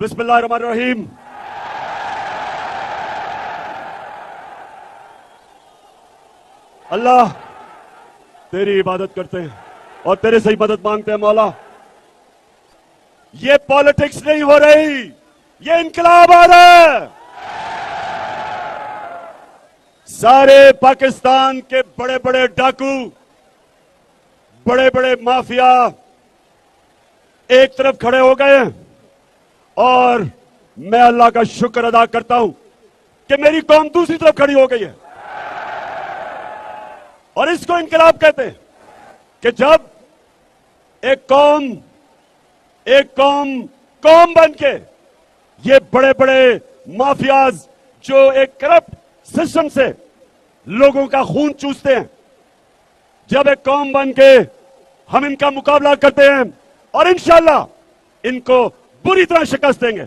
बिस्मिल्लाहिर्रहमानिर्रहीम। अल्लाह तेरी इबादत करते हैं और तेरे से ही मदद मांगते हैं मौला। ये पॉलिटिक्स नहीं हो रही, ये इनकलाब आ रहा है। सारे पाकिस्तान के बड़े बड़े डाकू, बड़े बड़े माफिया एक तरफ खड़े हो गए हैं और मैं अल्लाह का शुक्र अदा करता हूं कि मेरी कौम दूसरी तरफ खड़ी हो गई है। और इसको इनकलाब कहते हैं कि जब एक कौम बन के ये बड़े बड़े माफियाज जो एक करप्ट सिस्टम से लोगों का खून चूसते हैं, जब एक कौम बन के हम इनका मुकाबला करते हैं और इंशाअल्लाह इनको बुरी तरह शिकस्त देंगे।